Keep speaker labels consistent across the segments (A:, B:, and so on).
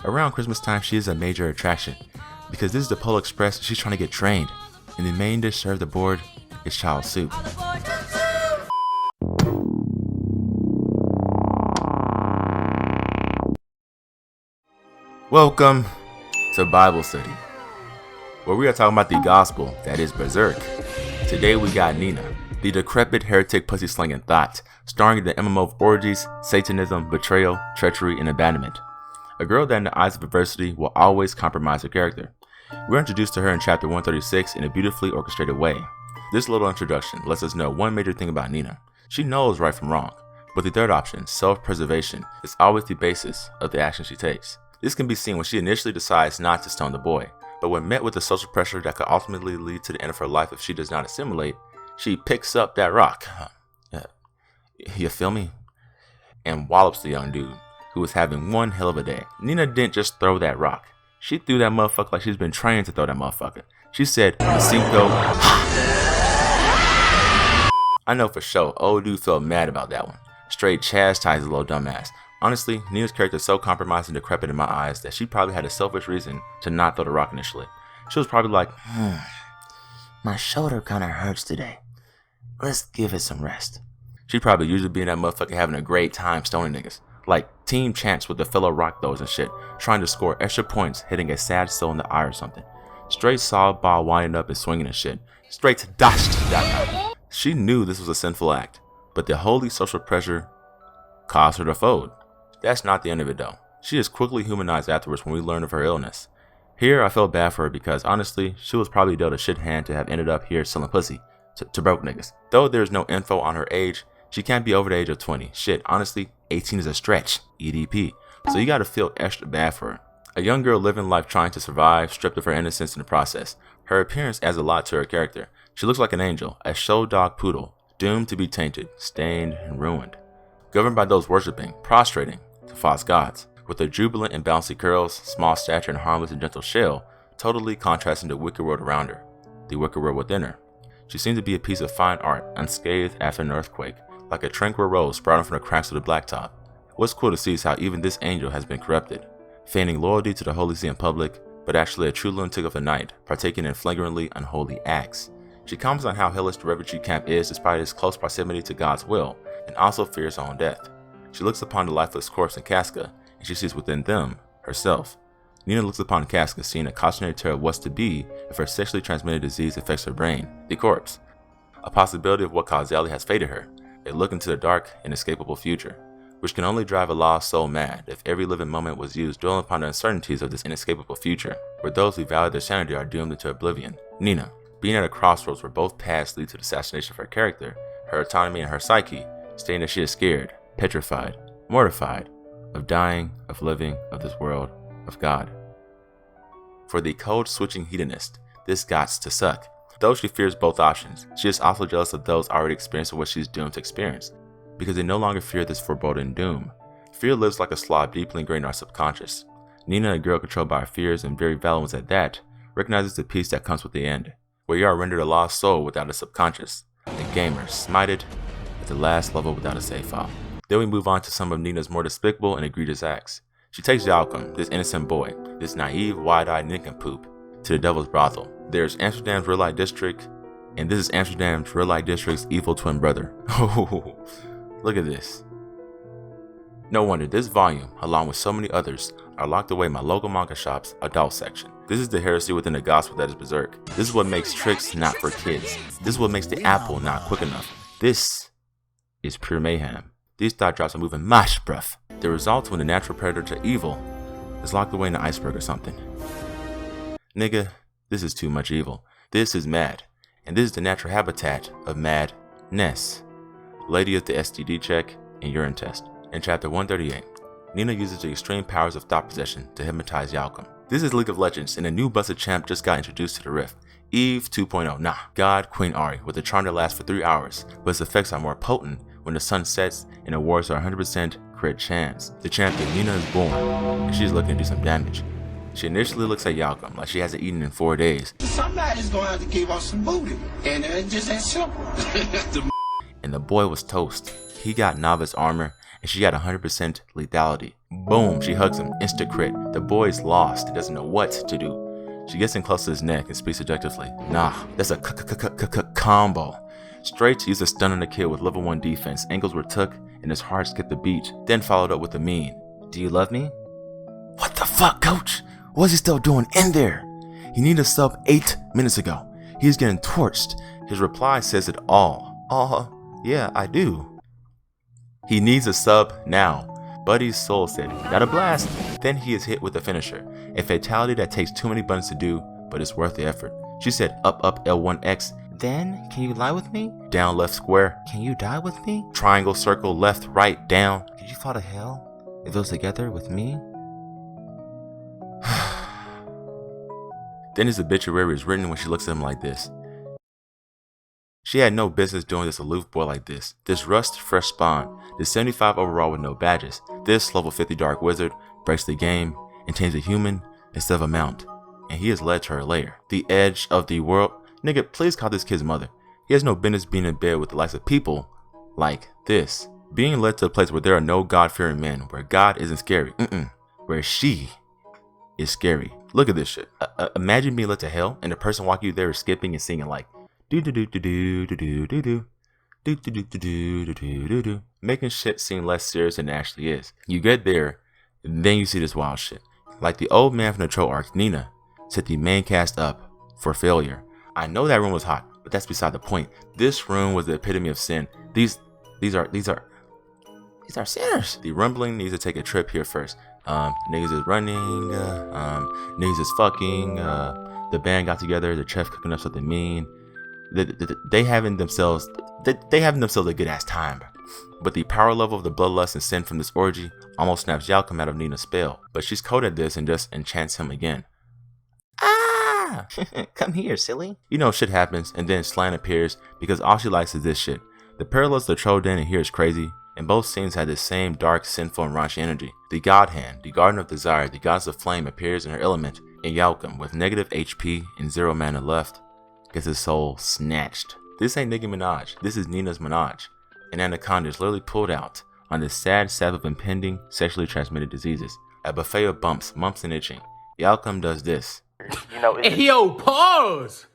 A: Around Christmas time, she is a major attraction, because this is the Polar Express and she's trying to get trained, and the main dish served aboard is child soup. Welcome to Bible study, where we are talking about the gospel that is Berserk. Today we got Nina, the decrepit heretic pussy slinging thought, starring in the MMO of orgies, Satanism, betrayal, treachery, and abandonment. A girl that in the eyes of adversity will always compromise her character. We're introduced to her in chapter 136 in a beautifully orchestrated way. This little introduction lets us know one major thing about Nina. She knows right from wrong, but the third option, self-preservation, is always the basis of the action she takes. This can be seen when she initially decides not to stone the boy, but when met with the social pressure that could ultimately lead to the end of her life if she does not assimilate, she picks up that rock, you feel me, and wallops the young dude, who was having one hell of a day. Nina didn't just throw that rock. She threw that motherfucker like she's been trained to throw that motherfucker. She said, Cinco. I know for sure, old dude felt mad about that one. Straight chastised the little dumbass. Honestly, Nina's character is so compromised and decrepit in my eyes that she probably had a selfish reason to not throw the rock initially. She was probably like, my shoulder kinda hurts today. Let's give it some rest. She'd probably usually be in that motherfucker having a great time stoning niggas. Like team champs with the fellow rock throwers and shit, trying to score extra points hitting a sad soul in the eye or something. Straight softball winding up and swinging and shit. Straight to dashed that night. She knew this was a sinful act, but the holy social pressure caused her to fold. That's not the end of it though. She is quickly humanized afterwards when we learn of her illness. Here I felt bad for her because honestly, she was probably dealt a shit hand to have ended up here selling pussy to broke niggas. Though there's no info on her age, she can't be over the age of 20. Shit, honestly, 18 is a stretch, EDP. So you gotta feel extra bad for her. A young girl living life trying to survive, stripped of her innocence in the process. Her appearance adds a lot to her character. She looks like an angel, a show dog poodle, doomed to be tainted, stained, and ruined. Governed by those worshipping, prostrating to false gods. With her jubilant and bouncy curls, small stature, and harmless and gentle shell, totally contrasting the wicked world around her, the wicked world within her. She seemed to be a piece of fine art, unscathed after an earthquake, like a tranquil rose sprouting from the cracks of the blacktop. What's cool to see is how even this angel has been corrupted, feigning loyalty to the Holy See in public, but actually a true lunatic of the night, partaking in flagrantly unholy acts. She comments on how hellish the refugee camp is despite its close proximity to God's will, and also fears her own death. She looks upon the lifeless corpse in Casca, and she sees within them herself. Nina looks upon Casca, seeing a cautionary tale of what's to be if her sexually transmitted disease affects her brain, the corpse. A possibility of what causality has fated her, a look into the dark, inescapable future, which can only drive a lost soul mad if every living moment was used dwelling upon the uncertainties of this inescapable future, where those who value their sanity are doomed into oblivion. Nina, being at a crossroads where both paths lead to the assassination of her character, her autonomy, and her psyche, stating that she is scared, petrified, mortified, of dying, of living, of this world, of God. For the code-switching hedonist, this gots to suck. Though she fears both options, she is also jealous of those already experiencing what she is doomed to experience, because they no longer fear this foreboding doom. Fear lives like a slob deeply ingrained in our subconscious. Nina, a girl controlled by her fears and very valid ones at that, recognizes the peace that comes with the end, where you are rendered a lost soul without a subconscious, a gamer smited at the last level without a save file. Then we move on to some of Nina's more despicable and egregious acts. She takes Jalcum, this innocent boy, this naive, wide-eyed nincompoop, to the devil's brothel. There's Amsterdam's real light district, and this is Amsterdam's real light district's evil twin brother. Oh, look at this. No wonder this volume, along with so many others, are locked away in my local manga shop's adult section. This is the heresy within the gospel that is Berserk. This is what makes tricks not for kids. This is what makes the apple not quick enough. This is pure mayhem. These thought drops are moving mush, bruv. The result when the natural predator to evil is locked away in an iceberg or something. Nigga, this is too much evil. This is mad. And this is the natural habitat of madness. Lady of the STD check and urine test. In chapter 138, Nina uses the extreme powers of thought possession to hypnotize Jalcum. This is League of Legends, and a new busted champ just got introduced to the rift. Eve 2.0, nah, God Queen Ari, with a charm that lasts for 3 hours, but its effects are more potent when the sun sets and the warriors are 100% crit chance. The champion Nina is born, and she's looking to do some damage. She initially looks at Jalcum like she hasn't eaten in 4 days.
B: Somebody's gonna have to give us some booty, and it's just that simple.
A: And the boy was toast. He got novice armor, and she got 100% lethality. Boom, she hugs him, instant crit. The boy's lost and doesn't know what to do. She gets in close to his neck and speaks subjectively. Nah, that's a combo. Straight to use a stun on the kid with level 1 defense. Ankles were took and his heart skipped a beat, then followed up with a mean, "Do you love me?" What the fuck, coach? What's he still doing in there? He needed a sub 8 minutes ago. He's getting torched. His reply says it all. Yeah, I do. He needs a sub now. Buddy's soul said, "Got a blast." Then he is hit with a finisher. A fatality that takes too many buttons to do, but it's worth the effort. She said, up L1X. Then, can you lie with me? Down left square. Can you die with me? Triangle, circle, left, right, down. Could you fall to hell if those together with me? Then his obituary is written when she looks at him like this. She had no business doing this aloof boy like this. This rust fresh spawn, this 75 overall with no badges. This level 50 dark wizard breaks the game and tames a human instead of a mount. And he has led to her lair. The edge of the world. Nigga, please call this kid's mother. He has no business being in bed with the likes of people like this. Being led to a place where there are no God-fearing men, where God isn't scary. Where she is scary. Look at this shit. Imagine being led to hell and the person walking you there is skipping and singing like do do do do do do do do do do do do do do do do, making shit seem less serious than it actually is. You get there, then you see this wild shit. Like the old man from the Troll arc, Nina set the main cast up for failure. I know that room was hot, but that's beside the point. This room was the epitome of sin. These are sinners. The rumbling needs to take a trip here first. Niggas is running, niggas is fucking, the band got together, the chef cooking up something mean. They having themselves a good ass time. But the power level of the bloodlust and sin from this orgy almost snaps Yalcum out of Nina's spell. But she's cold at this and just enchants him again. Ah! Come here, silly. You know shit happens and then Slan appears because all she likes is this shit. The parallels to Troll Den and here is crazy. And both scenes had the same dark, sinful, and raunchy energy. The God Hand, the Garden of Desire, the Goddess of Flame appears in her element, and Yalcum, with negative HP and 0 mana left, gets his soul snatched. This ain't Nicki Minaj, this is Nina's Minaj. And Anaconda is literally pulled out on this sad Sabbath of impending sexually transmitted diseases. A buffet of bumps, mumps, and itching. Yalcum does this.
C: Hey, yo, pause!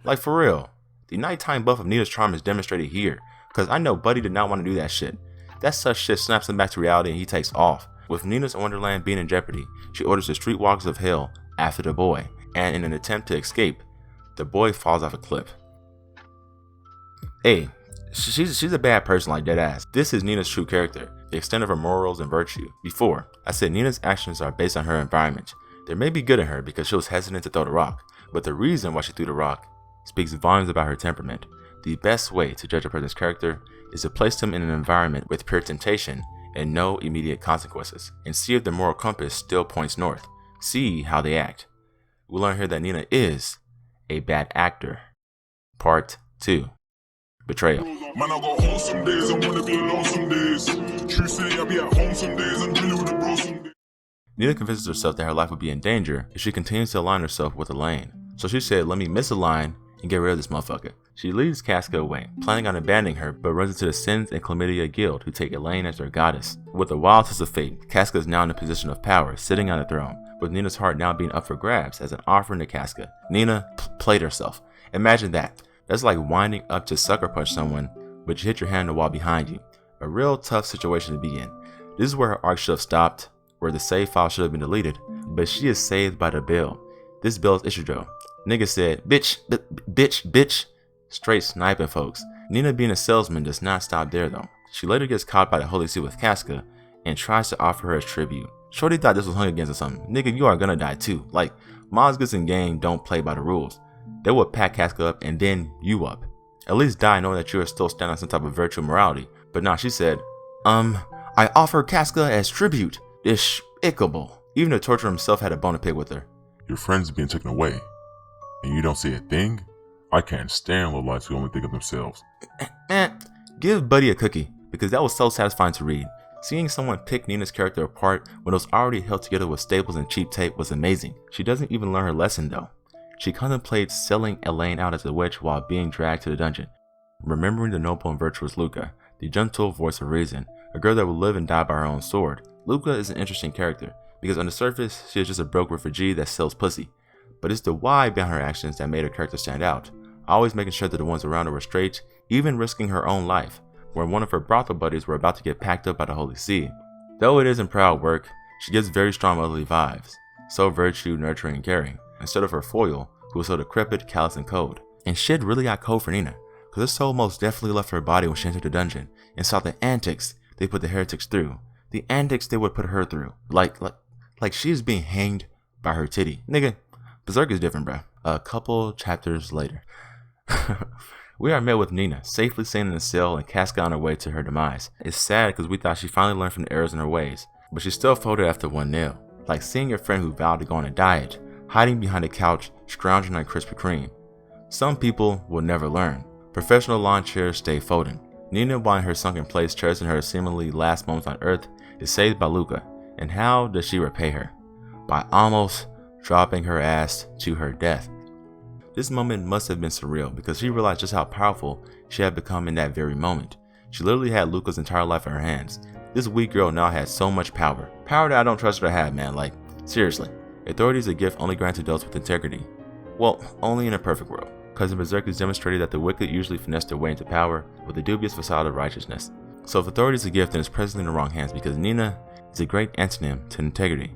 A: Like for real. The nighttime buff of Nina's charm is demonstrated here, because I know Buddy did not want to do that shit. That such shit snaps him back to reality and he takes off. With Nina's Wonderland being in jeopardy, she orders the streetwalkers of hell after the boy, and in an attempt to escape, the boy falls off a cliff. Hey, she's a bad person like deadass. This is Nina's true character, the extent of her morals and virtue. Before, I said Nina's actions are based on her environment. There may be good in her because she was hesitant to throw the rock, but the reason why she threw the rock speaks volumes about her temperament. The best way to judge a person's character is to place them in an environment with pure temptation and no immediate consequences, and see if their moral compass still points north. See how they act. We'll learn here that Nina is a bad actor. Part 2. Betrayal.
D: Man, I go home some days, I wanna be alone some days. True say I be at home some days and really with the bro some days.
A: Nina convinces herself that her life would be in danger if she continues to align herself with Elaine. So she said, let me misalign and get rid of this motherfucker. She leads Casca away, planning on abandoning her, but runs into the Sins and Chlamydia Guild, who take Elaine as their goddess. With a wild twist of fate, Casca is now in a position of power, sitting on the throne, with Nina's heart now being up for grabs as an offering to Casca. Nina played herself. Imagine that. That's like winding up to sucker punch someone, but you hit your hand on the wall behind you. A real tough situation to be in. This is where her arc should have stopped, where the save file should have been deleted, but she is saved by the bill. This bill is Ishidro. Nigga said, bitch. Straight sniping folks. Nina being a salesman does not stop there though. She later gets caught by the Holy See with Casca and tries to offer her as tribute. Shorty thought this was Hunger Games or something. Nigga, you are gonna die too. Like, mozgus in game don't play by the rules. They will pack Casca up and then you up. At least die knowing that you are still standing on some type of virtue morality. But nah, she said, I offer Casca as tribute. Despicable. Even the torturer himself had a bone to pick with her.
D: Your friend's being taken away, and you don't say a thing? I can't stand low lights who only think of themselves.
A: Man, give Buddy a cookie, because that was so satisfying to read. Seeing someone pick Nina's character apart when it was already held together with staples and cheap tape was amazing. She doesn't even learn her lesson though. She contemplates selling Elaine out as a witch while being dragged to the dungeon. Remembering the noble and virtuous Luca, the gentle voice of reason, a girl that will live and die by her own sword, Luca is an interesting character, because on the surface, she is just a broke refugee that sells pussy. But it's the why behind her actions that made her character stand out, always making sure that the ones around her were straight, even risking her own life, where one of her brothel buddies were about to get packed up by the Holy See. Though it isn't proud work, she gives very strong motherly vibes, so virtue, nurturing, and caring, instead of her foil, who was so decrepit, callous, and cold. And shit really got cold for Nina, because her soul most definitely left her body when she entered the dungeon, and saw the antics they put the heretics through, the antics they would put her through, like she is being hanged by her titty. Nigga, Berserk is different, bro. A couple chapters later, we are met with Nina, safely sitting in a cell and casket on her way to her demise. It's sad because we thought she finally learned from the errors in her ways, but she's still folded after one nail. Like seeing your friend who vowed to go on a diet, hiding behind a couch, scrounging on Krispy Kreme. Some people will never learn. Professional lawn chairs stay folding. Nina, while in her sunken place, cherishing her seemingly last moments on Earth, is saved by Luca. And how does she repay her? By almost dropping her ass to her death. This moment must have been surreal because she realized just how powerful she had become in that very moment. She literally had Luca's entire life in her hands. This weak girl now had so much power. Power that I don't trust her to have, man. Like, seriously. Authority is a gift only granted to those with integrity. Well, only in a perfect world. Because in Berserk has demonstrated that the wicked usually finesse their way into power with a dubious facade of righteousness. So if authority is a gift, then it's presently in the wrong hands because Nina is a great antonym to integrity.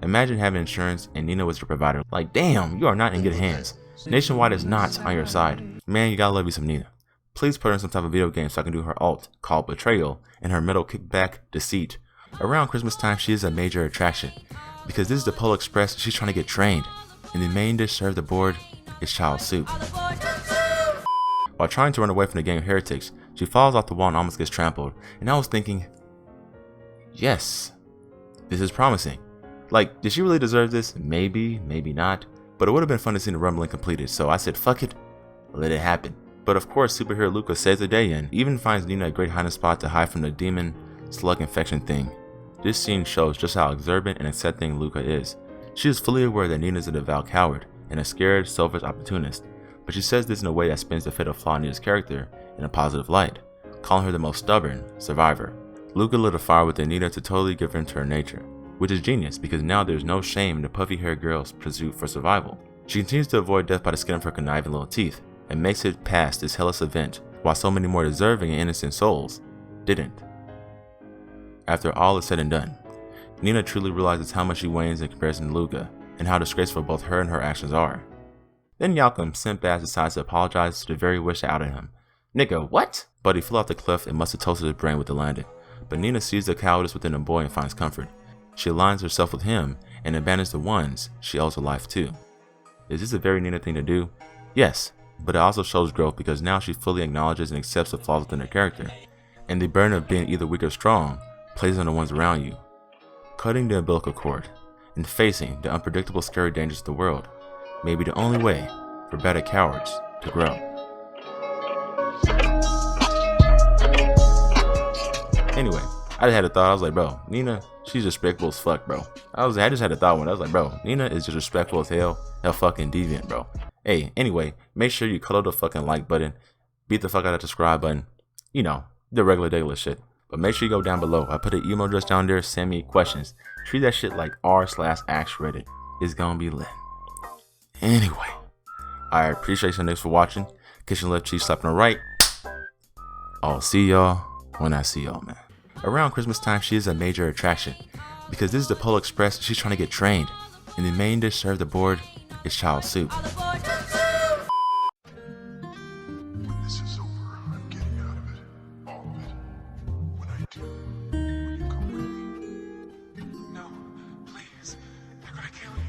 A: Imagine having insurance and Nina was your provider. Like, damn, you are not in good hands. Nationwide is not on your side. Man, you gotta love you some Nina. Please put her in some type of video game so I can do her alt called Betrayal and her metal kickback Deceit. Around Christmas time, she is a major attraction because this is the Polar Express. She's trying to get trained, and the main dish served aboard is child soup. While trying to run away from the gang of heretics, she falls off the wall and almost gets trampled. And I was thinking, yes, this is promising. Like, did she really deserve this? Maybe, maybe not. But it would have been fun to see the rumbling completed, so I said, fuck it, let it happen. But of course, superhero Luca saves the day and even finds Nina a great hiding spot to hide from the demon slug infection thing. This scene shows just how exuberant and accepting Luca is. She is fully aware that Nina is a devout coward and a scared, selfish opportunist, but she says this in a way that spins the fatal flaw in Nina's character in a positive light, calling her the most stubborn survivor. Luca lit a fire within Nina to totally give in to her nature, which is genius because now there's no shame in the puffy-haired girl's pursuit for survival. She continues to avoid death by the skin of her conniving little teeth and makes it past this hellish event while so many more deserving and innocent souls didn't. After all is said and done, Nina truly realizes how much she wanes in comparison to Luca and how disgraceful both her and her actions are. Then Malcolm, simp ass, decides to apologize to the very witch that outed him. Nigga, what? Buddy flew off the cliff and must have toasted his brain with the landing, but Nina sees the cowardice within the boy and finds comfort. She aligns herself with him and abandons the ones she owes her life to. Is this a very Nina thing to do? Yes, but it also shows growth because now she fully acknowledges and accepts the flaws within her character, and the burden of being either weak or strong plays on the ones around you. Cutting the umbilical cord and facing the unpredictable scary dangers of the world may be the only way for better cowards to grow. Anyway, I just had a thought. I was like, bro, Nina, she's respectful as fuck, bro. I just had a thought when I was like, bro, Nina is just respectful as hell. Hell fucking deviant, bro. Hey, anyway, make sure you color the fucking like button, beat the fuck out of the subscribe button. You know, the regular shit. But make sure you go down below. I put an email address down there. Send me questions. Treat that shit like r/axreddit. It's gonna be lit. Anyway, I appreciate you niggas for watching. Kiss your left cheek, slapping the right. I'll see y'all when I see y'all, man. Around Christmas time, she is a major attraction because this is the Polar Express. She's trying to get trained, and the main dish served aboard is child soup.
D: When this is over, I'm getting out of it. All of it. When I do, will you come with me?
C: No, please. They're gonna kill you.